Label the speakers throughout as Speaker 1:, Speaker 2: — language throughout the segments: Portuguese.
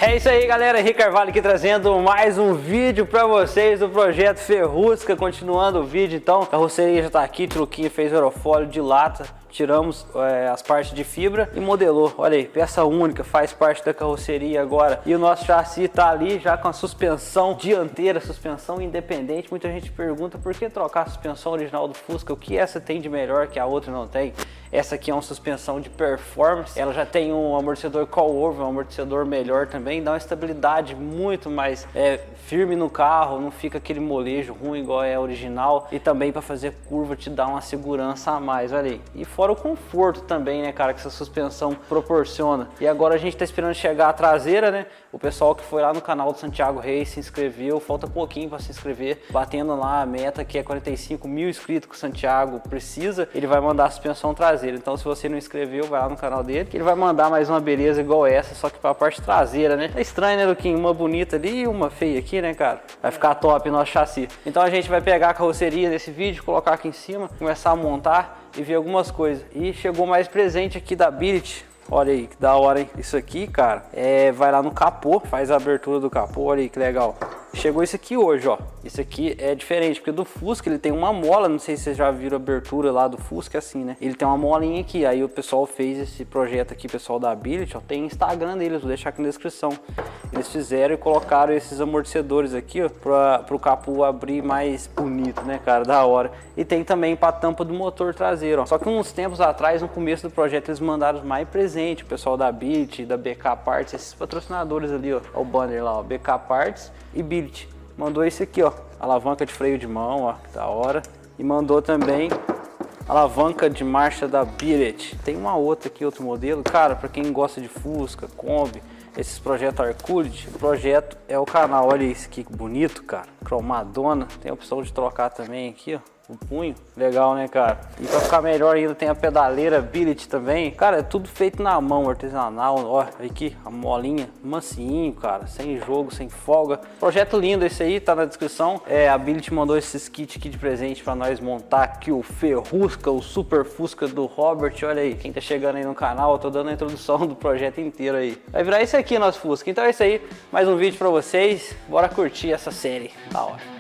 Speaker 1: É isso aí, galera, Henrique Carvalho aqui trazendo mais um vídeo pra vocês do projeto Ferrusca, continuando o vídeo. Então, a carroceria já tá aqui, Truquinho fez aerofólio de lata, tiramos as partes de fibra e modelou. Olha aí, peça única, faz parte da carroceria agora. E o nosso chassi tá ali já com a suspensão dianteira, suspensão independente. Muita gente pergunta por que trocar a suspensão original do Fusca, o que essa tem de melhor que a outra não tem. Essa aqui é uma suspensão de performance, ela já tem um amortecedor coil-over, um amortecedor melhor também, dá uma estabilidade muito mais firme no carro, não fica aquele molejo ruim igual é a original, e também para fazer curva te dá uma segurança a mais, olha aí. E fora o conforto também, né, cara, que essa suspensão proporciona. E agora a gente tá esperando chegar a traseira, né, o pessoal que foi lá no canal do Santiago Reis se inscreveu, falta pouquinho para se inscrever, batendo lá a meta que é 45 mil inscritos que o Santiago precisa, ele vai mandar a suspensão traseira. Então se você não inscreveu, vai lá no canal dele, que ele vai mandar mais uma beleza igual essa, só que para a parte traseira, né? É estranho, né, Luquinho? Uma bonita ali e uma feia aqui, né, cara? Vai ficar top nosso chassi. Então a gente vai pegar a carroceria nesse vídeo, colocar aqui em cima, começar a montar e ver algumas coisas. E chegou mais presente aqui da Ability. Olha aí, que da hora, hein? Isso aqui, cara, vai lá no capô, faz a abertura do capô, olha aí que legal. Chegou isso aqui hoje, ó. Isso aqui é diferente, porque do Fusca ele tem uma mola, não sei se vocês já viram a abertura lá do Fusca, assim, né? Ele tem uma molinha aqui, aí o pessoal fez esse projeto aqui, pessoal da Ability, ó. Tem Instagram deles, vou deixar aqui na descrição. Eles fizeram e colocaram esses amortecedores aqui, ó, pro capô abrir mais bonito, né, cara? Da hora. E tem também pra tampa do motor traseiro, ó. Só que uns tempos atrás, no começo do projeto, eles mandaram mais presente, o pessoal da Ability, da BK Parts, esses patrocinadores ali, ó. Ó o banner lá, ó, BK Parts e Ability. Mandou esse aqui, ó, alavanca de freio de mão, ó, que da hora. E mandou também alavanca de marcha da Ability. Tem uma outra aqui, outro modelo. Cara, pra quem gosta de Fusca, Kombi, esses projetos Arculite, o projeto é o canal. Olha esse aqui, que bonito, cara. Cromadona. Tem a opção de trocar também aqui, ó. O punho, legal, né, cara? E pra ficar melhor ainda tem a pedaleira Ability também. Cara, é tudo feito na mão, artesanal. Ó, aqui, a molinha, mansinho, cara, sem jogo, sem folga. Projeto lindo esse aí, tá na descrição. A Ability mandou esses kits aqui de presente pra nós montar aqui o Ferrusca, o Super Fusca do Robert. Olha aí, quem tá chegando aí no canal, eu tô dando a introdução do projeto inteiro aí. Vai virar isso aqui, nosso Fusca. Então é isso aí, mais um vídeo pra vocês. Bora curtir essa série, da hora.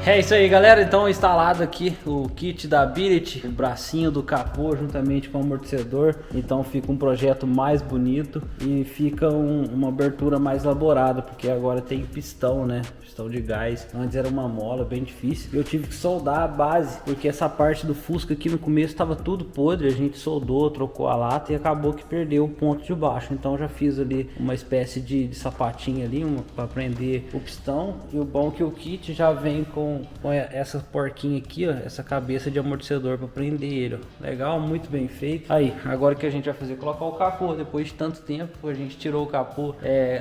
Speaker 1: É isso aí, galera, então instalado aqui o kit da Ability, o bracinho do capô juntamente com o amortecedor, então fica um projeto mais bonito e fica uma abertura mais elaborada, porque agora tem pistão, né, pistão de gás, antes era uma mola bem difícil, eu tive que soldar a base, porque essa parte do Fusca aqui no começo estava tudo podre, a gente soldou, trocou a lata e acabou que perdeu o ponto de baixo, então já fiz ali uma espécie de sapatinho ali, para prender o pistão, e o bom é que o kit já vem com com essa porquinha aqui, ó, essa cabeça de amortecedor para prender ele, ó. Legal, muito bem feito. Aí, agora o que a gente vai fazer? Colocar o capô. Depois de tanto tempo, a gente tirou o capô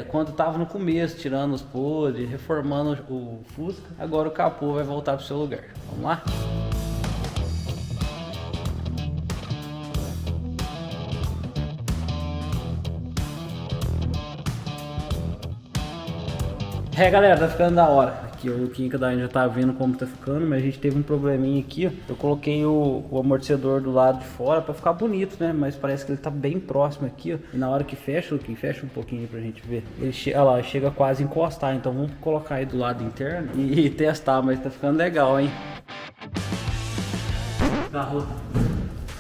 Speaker 1: quando tava no começo, tirando os podres, reformando o Fusca. Agora o capô vai voltar pro seu lugar. Vamos lá? Galera, tá ficando da hora. Aqui o Luquinha que já tá vendo como tá ficando, mas a gente teve um probleminha aqui, ó. Eu coloquei o amortecedor do lado de fora pra ficar bonito, né? Mas parece que ele tá bem próximo aqui, ó. E na hora que fecha, Luquinha, fecha um pouquinho pra gente ver. Ele olha lá, chega quase a encostar, então vamos colocar aí do lado interno e testar, mas tá ficando legal, hein? Agarrou.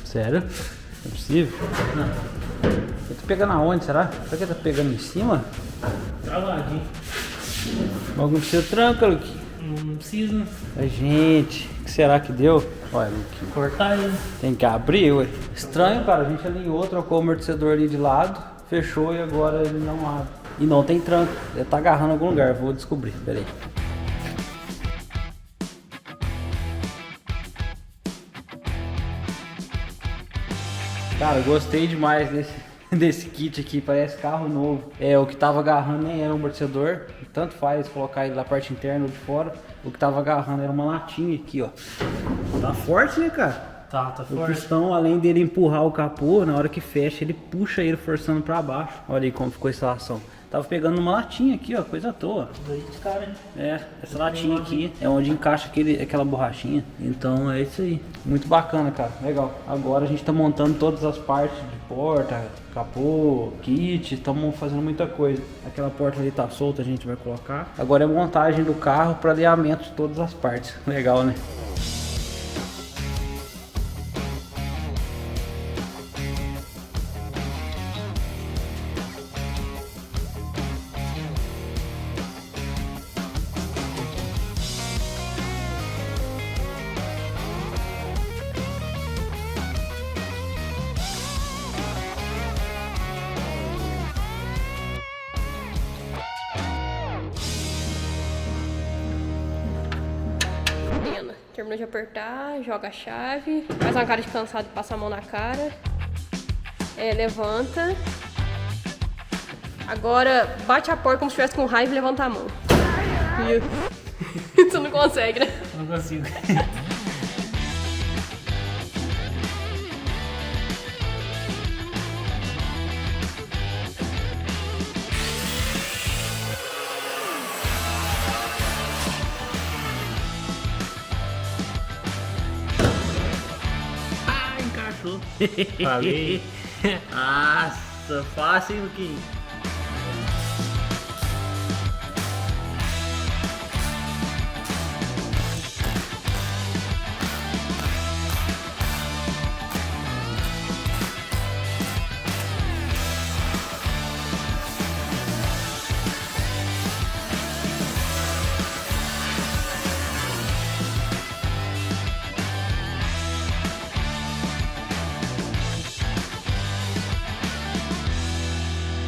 Speaker 1: Sério? Não é possível? Não. Ele tá pegando aonde, será? Será que ele tá pegando em cima?
Speaker 2: Travadinho.
Speaker 1: Algum precisa tranca, Luquinha?
Speaker 2: Não precisa.
Speaker 1: Gente, o que será que deu? Olha, Luquinha.
Speaker 2: Cortar ele.
Speaker 1: Tem que abrir, ué. Estranho, cara. A gente alinhou, trocou o amortecedor ali de lado, fechou e agora ele não abre. E não tem tranca. Ele tá agarrando em algum lugar. Vou descobrir. Pera aí. Cara, gostei demais desse kit aqui, parece carro novo. O que tava agarrando nem era um amortecedor, tanto faz colocar ele da parte interna ou de fora. O que tava agarrando era uma latinha aqui, ó. Tá forte, né, cara?
Speaker 2: Tá
Speaker 1: O
Speaker 2: forte.
Speaker 1: pistão, além dele empurrar o capô, na hora que fecha, ele puxa ele forçando pra baixo. Olha aí como ficou a instalação. Tava pegando uma latinha aqui, ó, coisa à toa.
Speaker 2: Dois caras, né?
Speaker 1: Essa latinha aqui é onde encaixa aquela borrachinha. Então é isso aí. Muito bacana, cara. Legal. Agora a gente tá montando todas as partes de porta, capô, kit. Estamos fazendo muita coisa. Aquela porta ali tá solta, a gente vai colocar. Agora é montagem do carro para alinhamento de todas as partes. Legal, né?
Speaker 3: Terminou de apertar, joga a chave, faz uma cara de cansado e passa a mão na cara. Levanta. Agora bate a porta como se estivesse com raiva e levanta a mão. Tu não consegue, né?
Speaker 2: Não consigo. Falei.
Speaker 1: Nossa, fácil, hein, Luquinha?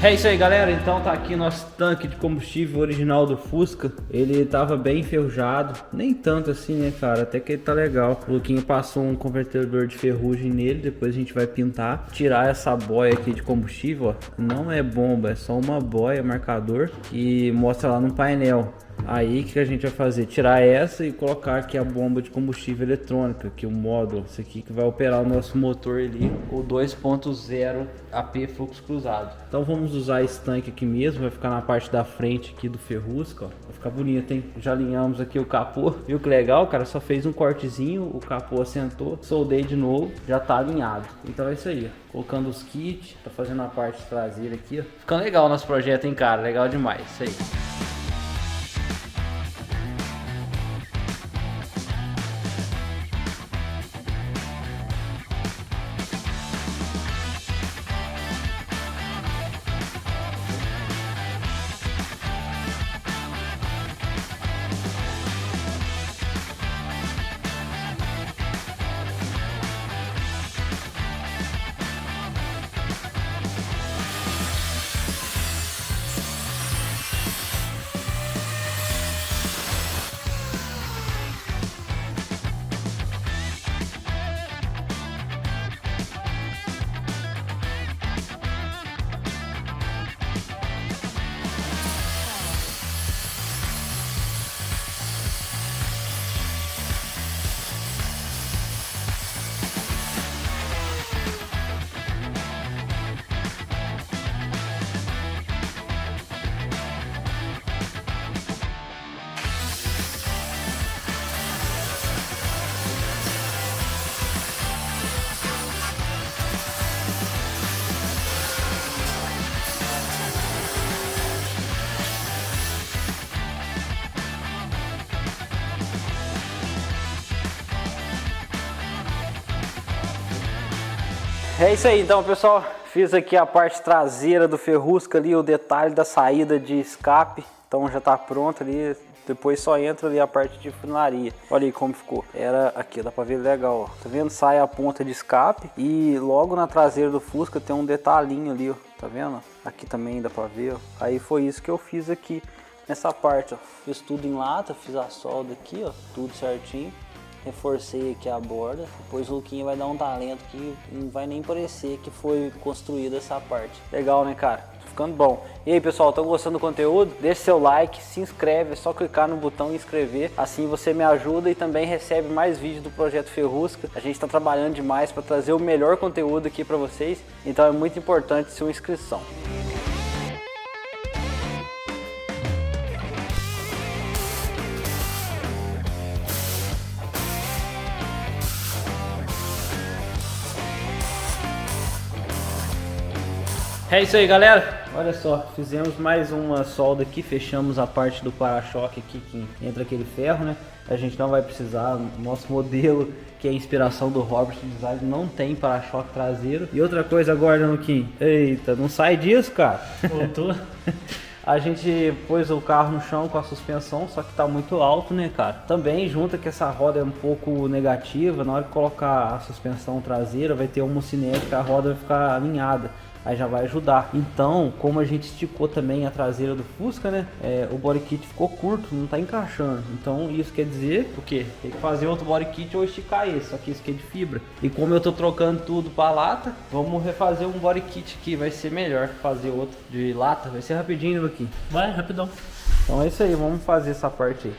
Speaker 1: É isso aí, galera, então tá aqui nosso tanque de combustível original do Fusca. Ele tava bem enferrujado, nem tanto assim, né, cara, até que ele tá legal. O Luquinha passou um convertedor de ferrugem nele, depois a gente vai pintar. Tirar essa boia aqui de combustível, ó, não é bomba, é só uma boia marcador que mostra lá no painel. Aí o que a gente vai fazer? Tirar essa e colocar aqui a bomba de combustível eletrônica, que é o módulo, esse aqui que vai operar o nosso motor ali, o 2.0 AP fluxo cruzado. Então vamos usar esse tanque aqui mesmo, vai ficar na parte da frente aqui do Ferrusca, ó. Vai ficar bonito, hein? Já alinhamos aqui o capô, viu que legal, cara? Só fez um cortezinho, o capô assentou, soldei de novo, já tá alinhado. Então é isso aí, ó. Colocando os kits, tá fazendo a parte traseira aqui, ó. Ficando legal o nosso projeto, hein, cara? Legal demais, isso aí. É isso aí então, pessoal, fiz aqui a parte traseira do Ferrusca ali, o detalhe da saída de escape, então já tá pronto ali, depois só entra ali a parte de funilaria. Olha aí como ficou, era aqui, dá pra ver legal, ó, tá vendo? Sai a ponta de escape e logo na traseira do Fusca tem um detalhinho ali, ó, tá vendo? Aqui também dá pra ver, ó. Aí foi isso que eu fiz aqui nessa parte, ó, fiz tudo em lata, fiz a solda aqui, ó, tudo certinho. Reforcei aqui a borda, depois o Luquinha vai dar um talento que não vai nem parecer que foi construída essa parte. Legal, né, cara? Tá ficando bom. E aí, pessoal, estão gostando do conteúdo? Deixe seu like, se inscreve, é só clicar no botão inscrever, assim você me ajuda e também recebe mais vídeos do Projeto Ferrusca. A gente está trabalhando demais para trazer o melhor conteúdo aqui para vocês, então é muito importante sua inscrição. É isso aí, galera, olha só, fizemos mais uma solda aqui, fechamos a parte do para-choque aqui, que entra aquele ferro, né? A gente não vai precisar, nosso modelo, que é a inspiração do Robert Design, não tem para-choque traseiro. E outra coisa agora, Luquinha, eita, não sai disso, cara.
Speaker 2: Voltou.
Speaker 1: A gente pôs o carro no chão com a suspensão, só que tá muito alto, né, cara? Também junta que essa roda é um pouco negativa, na hora de colocar a suspensão traseira vai ter uma cinética, a roda vai ficar alinhada. Aí já vai ajudar. Então, como a gente esticou também a traseira do Fusca, né? O body kit ficou curto, não tá encaixando. Então isso quer dizer o quê? Tem que fazer outro body kit ou esticar esse, só que esse aqui é de fibra. E como eu tô trocando tudo pra lata, vamos refazer um body kit aqui, vai ser melhor fazer outro de lata, vai ser rapidinho aqui.
Speaker 2: Vai, rapidão.
Speaker 1: Então é isso aí, vamos fazer essa parte aí.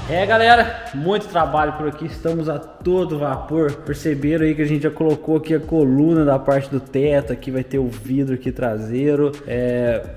Speaker 1: É, galera, muito trabalho por aqui, estamos a todo vapor. Perceberam aí que a gente já colocou aqui a coluna da parte do teto, aqui vai ter o vidro aqui traseiro,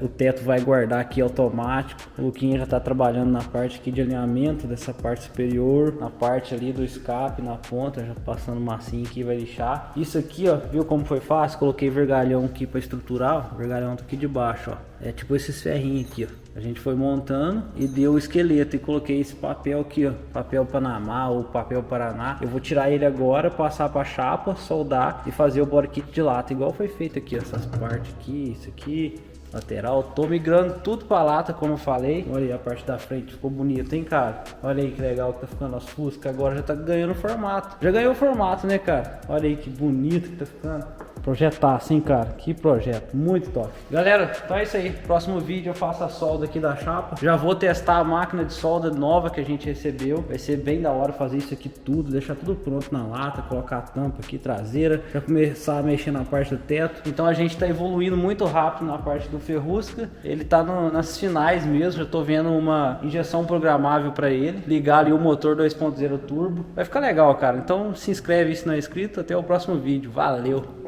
Speaker 1: o teto vai guardar aqui automático. O Luquinha já tá trabalhando na parte aqui de alinhamento dessa parte superior, na parte ali do escape, na ponta, já passando massinha aqui, vai lixar. Isso aqui, ó, viu como foi fácil? Coloquei vergalhão aqui para estruturar, ó. O vergalhão tá aqui de baixo, ó. É tipo esses ferrinhos aqui, ó. A gente foi montando e deu o esqueleto e coloquei esse papel aqui, ó, papel Panamá ou papel Paraná. Eu vou tirar ele agora, passar para chapa, soldar e fazer o body kit de lata, igual foi feito aqui, essas partes aqui, isso aqui, lateral. Tô migrando tudo para lata, como eu falei. Olha aí, a parte da frente ficou bonita, hein, cara? Olha aí que legal que tá ficando nosso Fusca, agora já tá ganhando formato. Já ganhou formato, né, cara? Olha aí que bonito que tá ficando. Projetaço, hein, cara? Que projeto, muito top. Galera, então é isso aí. Próximo vídeo eu faço a solda aqui da chapa. Já vou testar a máquina de solda nova que a gente recebeu. Vai ser bem da hora fazer isso aqui tudo, deixar tudo pronto na lata, colocar a tampa aqui traseira, já começar a mexer na parte do teto. Então a gente tá evoluindo muito rápido na parte do Ferrusca. Ele tá nas finais mesmo, já tô vendo uma injeção programável para ele. Ligar ali o motor 2.0 turbo. Vai ficar legal, cara. Então se inscreve se não é inscrito. Até o próximo vídeo. Valeu!